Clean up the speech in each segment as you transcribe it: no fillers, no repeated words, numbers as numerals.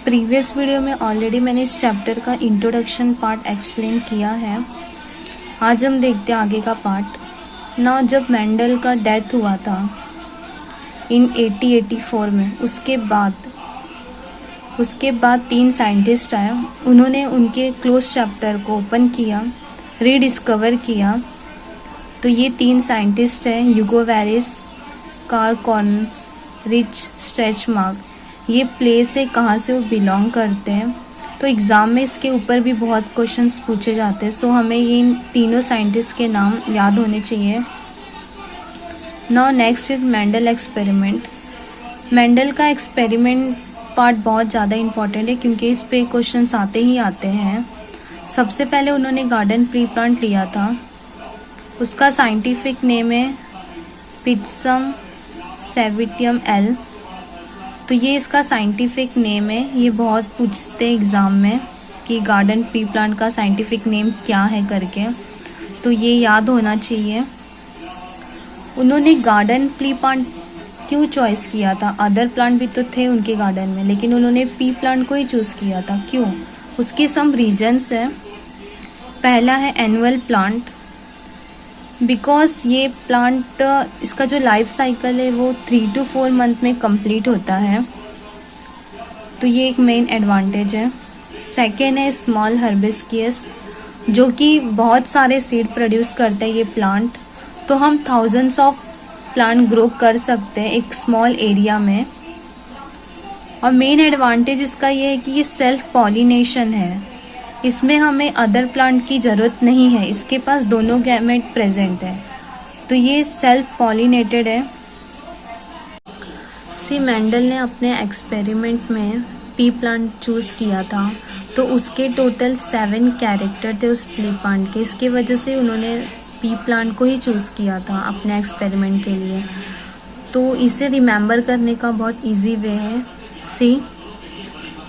Previous video में already मैंने इस चैप्टर का इंट्रोडक्शन पार्ट एक्सप्लेन किया है। आज हम देखते हैं आगे का पार्ट। ना जब मेंडल का डेथ हुआ था इन 1884 में, उसके बाद 3 साइंटिस्ट आए। उन्होंने उनके क्लोज चैप्टर को ओपन किया, रीडिस्कवर किया। तो ये 3 साइंटिस्ट हैं, ह्यूगो वेरिस, कार्ल कॉर्न्स, रिच स्ट्रेचमार्क। ये प्लेस है, कहाँ से वो बिलोंग करते हैं। तो एग्ज़ाम में इसके ऊपर भी बहुत क्वेश्चंस पूछे जाते हैं। सो हमें ये इन तीनों साइंटिस्ट के नाम याद होने चाहिए। Now next is Mendel experiment. Mendel का एक्सपेरिमेंट पार्ट बहुत ज़्यादा इम्पॉर्टेंट है क्योंकि इस पे क्वेश्चंस आते ही आते हैं। सबसे पहले उन्होंने गार्डन प्री प्लांट लिया था। उसका साइंटिफिक नेम है पिट्सम सेविटियम एल। तो ये इसका साइंटिफिक नेम है। ये बहुत पूछते हैं एग्ज़ाम में कि गार्डन प्री प्लांट का साइंटिफिक नेम क्या है करके, तो ये याद होना चाहिए। उन्होंने गार्डन प्री प्लांट क्यों चॉइस किया था? अदर प्लांट भी तो थे उनके गार्डन में, लेकिन उन्होंने प्री प्लांट को ही चूज़ किया था। क्यों? उसके सम रीजन्स है। पहला है एनुअल प्लांट, बिकॉज ये प्लांट इसका जो लाइफ साइकिल है वो 3 to 4 मंथ में कंप्लीट होता है। तो ये एक मेन एडवांटेज है। सेकेंड है स्मॉल हर्बिस्कियस, जो कि बहुत सारे सीड प्रोड्यूस करता है ये प्लांट। तो हम थाउजेंड्स ऑफ प्लांट ग्रो कर सकते हैं एक स्मॉल एरिया में। और मेन एडवांटेज इसका ये है कि ये सेल्फ पॉलिनेशन है। इसमें हमें अदर प्लांट की ज़रूरत नहीं है, इसके पास दोनों गैमेट प्रेजेंट है। तो ये सेल्फ पॉलिनेटेड है। मेंडल ने अपने एक्सपेरिमेंट में पी प्लांट चूज़ किया था। तो उसके टोटल 7 कैरेक्टर थे उस पी प्लांट के। इसकी वजह से उन्होंने पी प्लांट को ही चूज़ किया था अपने एक्सपेरिमेंट के लिए। तो इसे रिमेंबर करने का बहुत इजी वे है।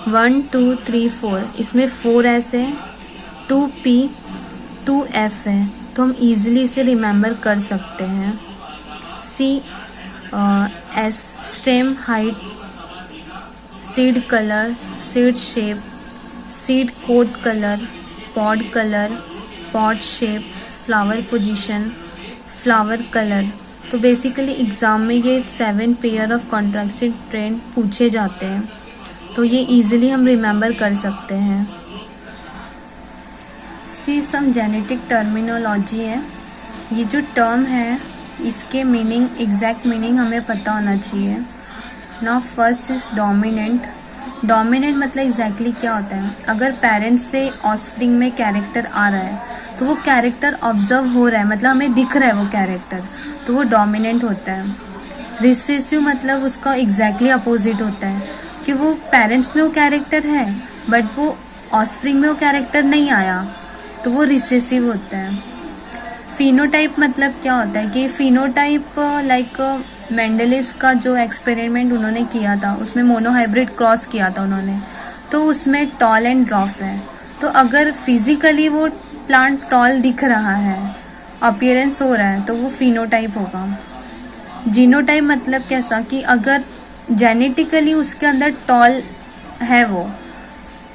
1 2 3 4, इसमें 4 एस है, 2 P 2 F है। तो हम इजीली इसे रिमेंबर कर सकते हैं। S stem height, seed colour, seed shape, seed coat colour, pod shape, flower position, flower colour. तो बेसिकली एग्जाम में ये 7 पेयर ऑफ कॉन्ट्रैक्टेड ट्रेंड पूछे जाते हैं। तो ये इजीली हम रिमेंबर कर सकते हैं। सम जेनेटिक टर्मिनोलॉजी है। ये जो टर्म है इसके मीनिंग, एग्जैक्ट मीनिंग हमें पता होना चाहिए। Now first is dominant. Dominant मतलब एग्जैक्टली क्या होता है? अगर पेरेंट्स से ऑफस्प्रिंग में कैरेक्टर आ रहा है तो वो कैरेक्टर ऑब्जर्व हो रहा है, मतलब हमें दिख रहा है वो कैरेक्टर, तो वो डोमिनेंट होता है। रिसेसिव मतलब उसका एग्जैक्टली अपोजिट होता है कि वो पेरेंट्स में वो कैरेक्टर है बट वो ऑफस्प्रिंग में वो कैरेक्टर नहीं आया, तो वो रिसेसिव होता है। फिनोटाइप मतलब क्या होता है कि फिनोटाइप लाइक मेंडलिव का जो एक्सपेरिमेंट उन्होंने किया था उसमें मोनोहाइब्रिड क्रॉस किया था उन्होंने, तो उसमें टॉल एंड ड्वार्फ है। तो अगर फिजिकली वो प्लांट टॉल दिख रहा है, अपीयरेंस हो रहा है, तो वो फिनोटाइप होगा। जीनोटाइप मतलब कैसा कि अगर जेनेटिकली उसके अंदर टॉल है वो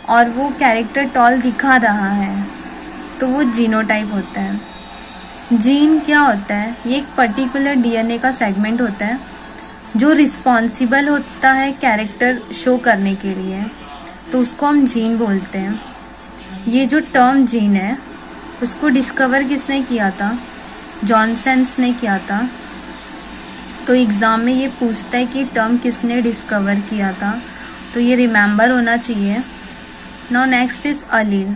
और वो कैरेक्टर टॉल दिखा रहा है, तो वो जीनोटाइप होता है। जीन क्या होता है? ये एक पर्टिकुलर डीएनए का सेगमेंट होता है जो रिस्पॉन्सिबल होता है कैरेक्टर शो करने के लिए, तो उसको हम जीन बोलते हैं। ये जो टर्म जीन है उसको डिस्कवर किसने किया था? जॉनसन्स ने किया था। तो एग्ज़ाम में ये पूछता है कि टर्म किसने डिस्कवर किया था, तो ये रिमेंबर होना चाहिए। Now next is allele.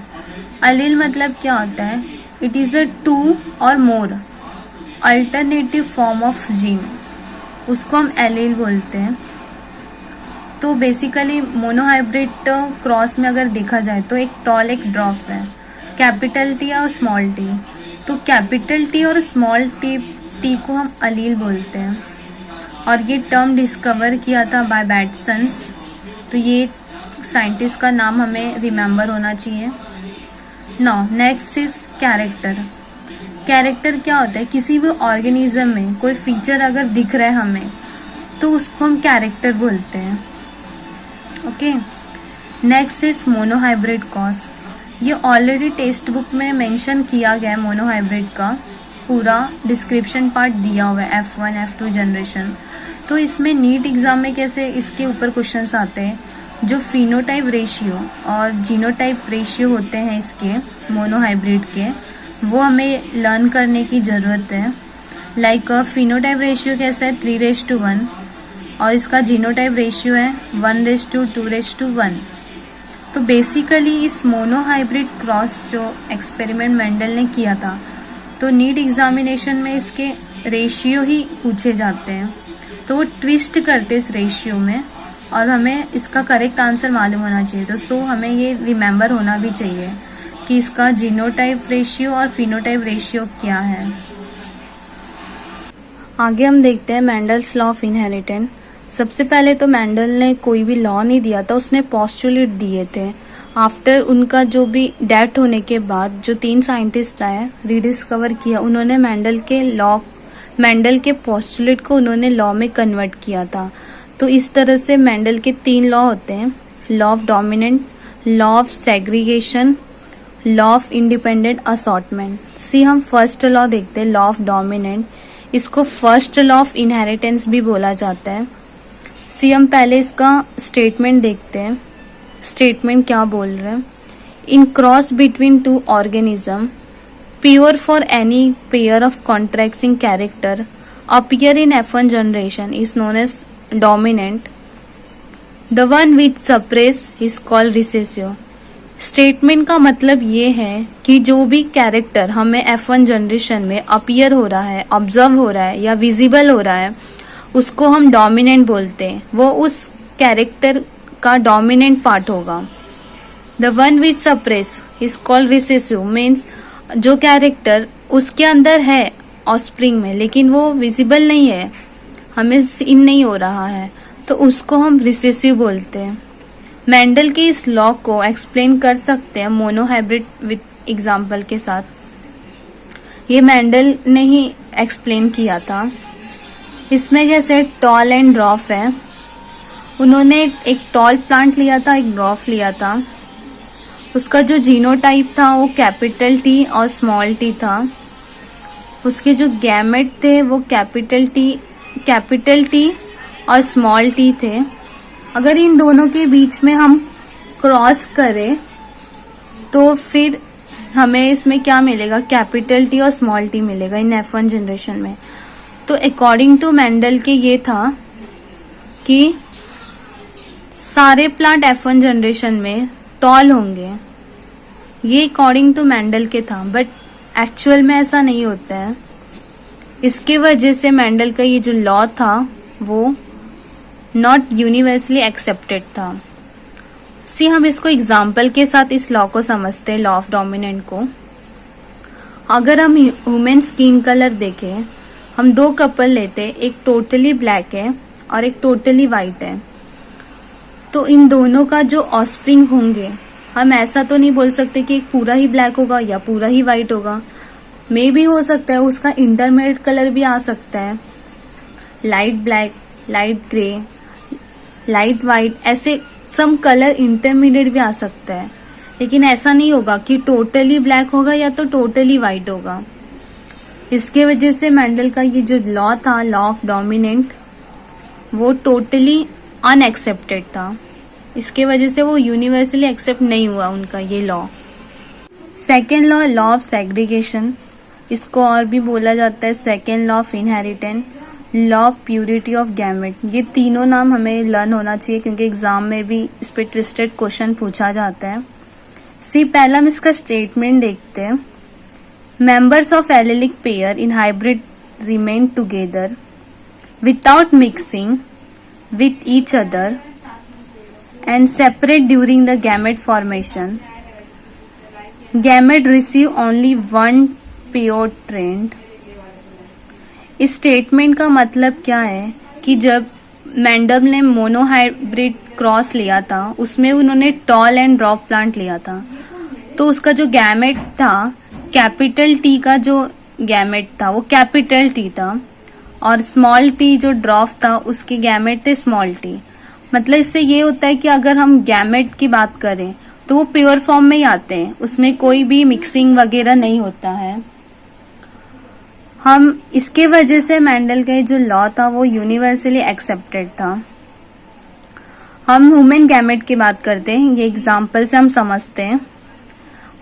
Allele मतलब क्या होता है? इट इज़ अ 2 और more alternative form of gene, उसको हम एलील बोलते हैं। तो बेसिकली मोनोहाइब्रिड क्रॉस में अगर देखा जाए तो एक टॉल एक ड्वार्फ है, कैपिटल टी और स्मॉल टी। तो कैपिटल टी और स्मॉल टी को हम अलील बोलते हैं। और ये टर्म डिस्कवर किया था बाय बैटसन्स। तो ये साइंटिस्ट का नाम हमें रिमेंबर होना चाहिए। Now next is character. Character क्या होता है? किसी भी ऑर्गेनिज्म में कोई फीचर अगर दिख रहा है हमें, तो उसको हम कैरेक्टर बोलते हैं। Okay. Next is monohybrid cross. ये ऑलरेडी टेक्स्ट बुक में मेंशन किया गया है, मोनोहाइब्रिड का पूरा डिस्क्रिप्शन पार्ट दिया हुआ है, F1 F2 जनरेशन। तो इसमें नीट एग्जाम में कैसे इसके ऊपर क्वेश्चंस आते हैं, जो फिनोटाइप रेशियो और जीनोटाइप रेशियो होते हैं इसके मोनोहाइब्रिड के, वो हमें लर्न करने की ज़रूरत है। लाइक फिनोटाइप रेशियो कैसा है 3:1 और इसका जीनोटाइप रेशियो है 1:2:1। तो बेसिकली इस मोनोहाइब्रिड क्रॉस जो एक्सपेरिमेंट मेंडल ने किया था, तो नीट एग्जामिनेशन में इसके रेशियो ही पूछे जाते हैं, तो वो ट्विस्ट करते इस रेशियो में और हमें इसका करेक्ट आंसर मालूम होना चाहिए। तो हमें ये रिमेंबर होना भी चाहिए कि इसका जीनोटाइप रेशियो और फिनोटाइप रेशियो क्या है। आगे हम देखते हैं मेंडल्स लॉ ऑफ इनहेरिटेंस। सबसे पहले तो मेंडल ने कोई भी लॉ नहीं दिया था, उसने पोस्टुलेट दिए थे। आफ्टर उनका जो भी डेथ होने के बाद जो 3 साइंटिस्ट आए, रीडिस्कवर किया, उन्होंने मेंडल के पोस्टुलेट को उन्होंने लॉ में कन्वर्ट किया था। तो इस तरह से मेंडल के 3 लॉ होते हैं, law of dominant, law of segregation, law of independent assortment. हम फर्स्ट लॉ देखते हैं, लॉ ऑफ डोमिनेंट। इसको फर्स्ट लॉ ऑफ इनहेरिटेंस भी बोला जाता है। हम पहले इसका स्टेटमेंट देखते हैं। स्टेटमेंट क्या बोल रहे हैं, in cross between 2 organism pure for any pair of contracting character appear in F1 generation is known as dominant. The one which suppress is called recessive. Statement का मतलब ये है कि जो भी कैरेक्टर हमें F1 जनरेशन में अपीयर हो रहा है, ऑब्जर्व हो रहा है या विजिबल हो रहा है, उसको हम डोमिनेंट बोलते हैं। वो उस कैरेक्टर का डोमिनेंट पार्ट होगा। The one which suppress is called recessive, means जो कैरेक्टर उसके अंदर है ऑस्प्रिंग में, लेकिन वो विजिबल नहीं है, हमें सीन नहीं हो रहा है, तो उसको हम रिसेसिव बोलते हैं। मेंडल के इस लॉ को एक्सप्लेन कर सकते हैं मोनोहाइब्रिड विथ एग्जाम्पल के साथ। ये मेंडल ने ही एक्सप्लेन किया था। इसमें जैसे टॉल एंड ड्रॉफ है, उन्होंने एक टॉल प्लांट लिया था, एक ड्रॉफ लिया था। उसका जो जीनोटाइप था वो कैपिटल टी और स्मॉल टी था। उसके जो गैमेट थे वो कैपिटल टी और स्मॉल टी थे। अगर इन दोनों के बीच में हम क्रॉस करें तो फिर हमें इसमें क्या मिलेगा, कैपिटल टी और स्मॉल टी मिलेगा इन F1 जनरेशन में। तो अकॉर्डिंग टू मेंडल के ये था कि सारे प्लांट F1 जनरेशन में टॉल होंगे, ये अकॉर्डिंग टू मेंडल के था, बट एक्चुअल में ऐसा नहीं होता है। इसके वजह से मेंडल का ये जो लॉ था वो नॉट यूनिवर्सली एक्सेप्टेड था। हम इसको एग्जाम्पल के साथ इस लॉ को समझते हैं, लॉ ऑफ डोमिनेंट को। अगर हम ह्यूमन स्किन कलर देखें, हम 2 कपल लेते, एक टोटली ब्लैक है और एक टोटली वाइट है, तो इन दोनों का जो ऑस्प्रिंग होंगे, हम ऐसा तो नहीं बोल सकते कि एक पूरा ही ब्लैक होगा या पूरा ही वाइट होगा। मे भी हो सकता है उसका इंटरमीडिएट कलर भी आ सकता है, light black, light grey, light white, ऐसे सम कलर इंटरमीडिएट भी आ सकता है। लेकिन ऐसा नहीं होगा कि टोटली ब्लैक होगा या तो टोटली वाइट होगा। इसके वजह से मेंडल का ये जो लॉ था, लॉ ऑफ डोमिनेंट, वो टोटली अनएक्सेप्टेड था। इसके वजह से वो यूनिवर्सली एक्सेप्ट नहीं हुआ उनका ये law. Second law, law of segregation, इसको और भी बोला जाता है second law of inheritance, law of purity of gamete. ये तीनों नाम हमें लर्न होना चाहिए क्योंकि एग्जाम में भी इस पे ट्विस्टेड क्वेश्चन पूछा जाता है। पहला हम इसका स्टेटमेंट देखते हैं। Members of allylic pair in hybrid remain together without mixing with each other and separate during the gamete formation. Gamete receive only one pure trend. इस स्टेटमेंट का मतलब क्या है कि जब मेंडल ने मोनोहाइब्रिड क्रॉस लिया था, उसमें उन्होंने टॉल एंड ड्रॉप प्लांट लिया था, तो उसका जो गैमेट था, कैपिटल टी का जो गैमेट था वो कैपिटल टी था और स्मॉल टी जो ड्रॉप था उसके गैमेट थे स्मॉल टी। मतलब इससे ये होता है कि अगर हम गैमेट की बात करें तो वो प्योर फॉर्म में ही आते हैं, उसमें कोई भी मिक्सिंग वगैरह नहीं होता है। हम इसके वजह से मेंडल का जो लॉ था वो यूनिवर्सली एक्सेप्टेड था। हम ह्यूमन गैमेट की बात करते हैं, ये एग्जांपल से हम समझते हैं।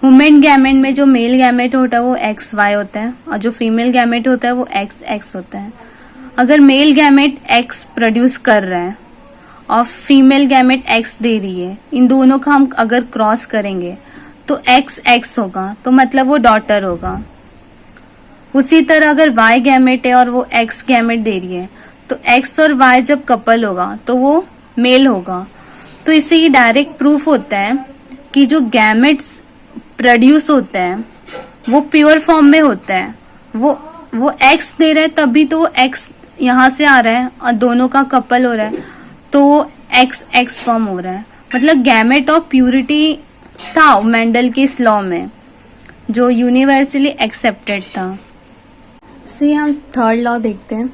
ह्यूमन गैमेट में जो मेल गैमेट होता है वो XY होता है और जो फीमेल गैमेट होता है वो XX होता है। अगर मेल गैमेट X प्रोड्यूस कर रहा है और फीमेल गैमेट X दे रही है, इन दोनों का हम अगर क्रॉस करेंगे तो XX होगा, तो मतलब वो डॉटर होगा। उसी तरह अगर Y गैमेट है और वो X गैमेट दे रही है तो X और Y जब कपल होगा तो वो मेल होगा। तो इससे ये डायरेक्ट प्रूफ होता है कि जो गैमेट्स प्रोड्यूस होते हैं वो प्योर फॉर्म में होता है। वो X दे रहा है तभी तो वो X यहाँ से आ रहा है और दोनों का कपल हो रहा है तो वो XX फॉर्म हो रहा है। मतलब गैमेट ऑफ प्यूरिटी था मेंडल के इस लॉ में जो यूनिवर्सली एक्सेप्टेड था। सी हम थर्ड लॉ देखते हैं,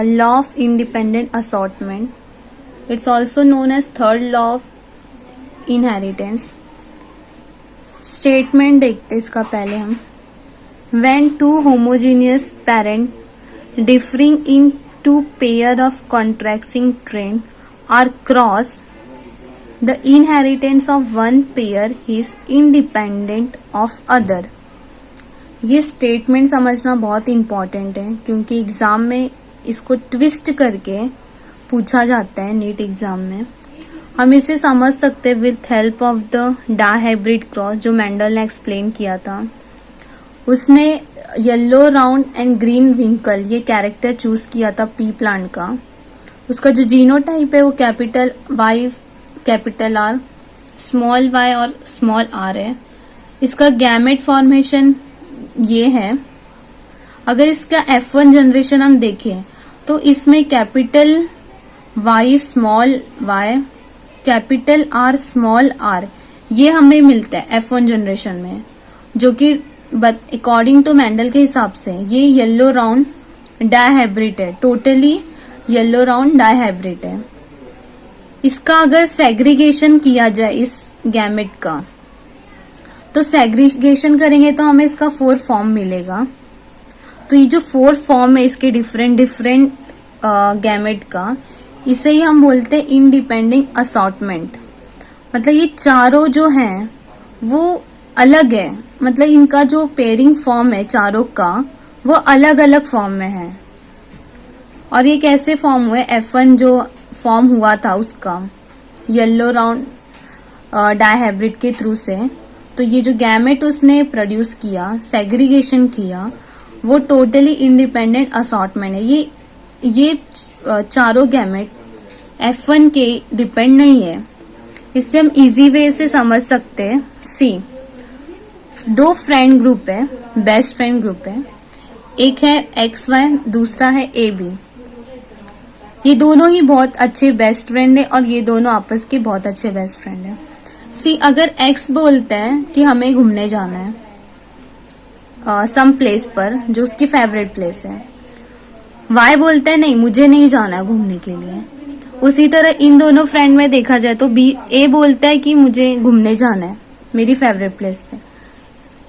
law of independent assortment. It's also known as third law of inheritance. Statement देखते इसका पहले हम, when two homogeneous parent differing in two pair of contracting train are cross, the inheritance of one pair is independent of other. ये statement समझना बहुत important है क्योंकि exam में इसको ट्विस्ट करके पूछा जाता है नीट एग्जाम में। हम इसे समझ सकते हैं with help of the dihybrid cross जो मेंडल ने एक्सप्लेन किया था। उसने येलो राउंड एंड ग्रीन विंकल ये कैरेक्टर चूज किया था पी प्लांट का। उसका जो जीनोटाइप है वो capital Y capital R small y और स्मॉल r है। इसका गैमेट फॉर्मेशन ये है। अगर इसका F1 जनरेशन हम देखें तो इसमें capital Y small y capital R small r ये हमें मिलता है F1 जनरेशन में, जो कि अकॉर्डिंग टू मेंडल के हिसाब से ये येलो राउंड डायहाइब्रिड है, टोटली येलो राउंड डायहाइब्रिड है। इसका अगर सेग्रीगेशन किया जाए इस गैमेट का तो सेग्रीगेशन करेंगे तो हमें इसका 4 फॉर्म मिलेगा। तो ये जो 4 फॉर्म है इसके डिफरेंट गैमेट का, इसे ही हम बोलते हैं इंडिपेंडेंट असॉर्टमेंट। मतलब ये चारों जो हैं वो अलग है, मतलब इनका जो पेयरिंग फॉर्म है चारों का वो अलग अलग फॉर्म में है। और ये कैसे फॉर्म हुए, F1 जो फॉर्म हुआ था उसका येलो राउंड डायहाइब्रिड के थ्रू से, तो ये जो गैमेट उसने प्रोड्यूस किया, सेग्रीगेशन किया, वो टोटली इंडिपेंडेंट असॉर्टमेंट है। ये चारों गैमेट F1 के डिपेंड नहीं है। इससे हम इजी वे से समझ सकते हैं। सी 2 फ्रेंड ग्रुप है, बेस्ट फ्रेंड ग्रुप है, एक है XY, दूसरा है AB। ये दोनों ही बहुत अच्छे बेस्ट फ्रेंड है और ये दोनों आपस के बहुत अच्छे बेस्ट फ्रेंड है। सी अगर X बोलता है कि हमें घूमने जाना है सम प्लेस पर जो उसकी फेवरेट प्लेस है, Y बोलता है नहीं मुझे नहीं जाना है घूमने के लिए। उसी तरह इन दोनों फ्रेंड में देखा जाए तो A बोलता है कि मुझे घूमने जाना है मेरी फेवरेट प्लेस पे,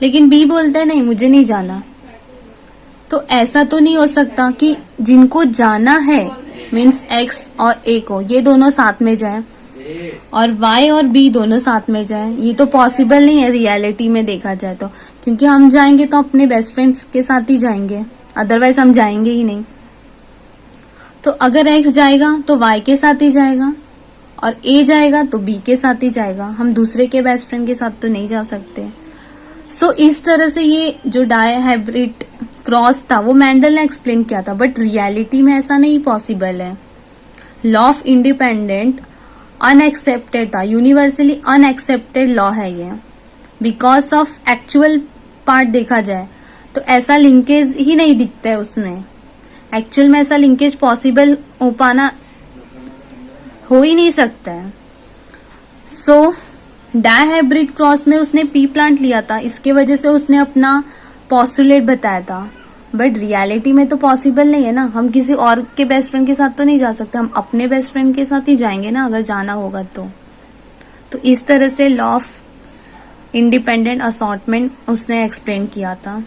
लेकिन B बोलता है नहीं मुझे नहीं जाना। तो ऐसा तो नहीं हो सकता कि जिनको जाना है मीन्स X और A को ये दोनों साथ में जाए और Y और B दोनों साथ में जाए। ये तो पॉसिबल नहीं है रियलिटी में देखा जाए तो, क्योंकि हम जाएंगे तो अपने बेस्ट फ्रेंड्स के साथ ही जाएंगे, अदरवाइज हम जाएंगे ही नहीं। तो अगर X जाएगा तो Y के साथ ही जाएगा और A जाएगा तो B के साथ ही जाएगा। हम दूसरे के बेस्ट फ्रेंड के साथ तो नहीं जा सकते। सो इस तरह से ये जो डायहाइब्रिड क्रॉस था वो मेंडल ने एक्सप्लेन किया था, बट रियलिटी में ऐसा नहीं पॉसिबल है। लॉ ऑफ इंडिपेंडेंट अनएक्सेप्टेड था, यूनिवर्सली अनएक्सेप्टेड लॉ है ये। बिकॉज ऑफ एक्चुअल पार्ट देखा जाए तो ऐसा लिंकेज ही नहीं दिखता है उसमें। एक्चुअल में ऐसा लिंकेज पॉसिबल हो पाना हो ही नहीं सकता है। सो डायहाइब्रिड क्रॉस में उसने पी प्लांट लिया था, इसके वजह से उसने अपना पॉस्टुलेट बताया था। बट रियलिटी में तो पॉसिबल नहीं है ना, हम किसी और के बेस्ट फ्रेंड के साथ तो नहीं जा सकते, हम अपने बेस्ट फ्रेंड के साथ ही जाएंगे ना अगर जाना होगा तो इस तरह से लॉ ऑफ इंडिपेंडेंट असॉर्टमेंट उसने एक्सप्लेन किया था।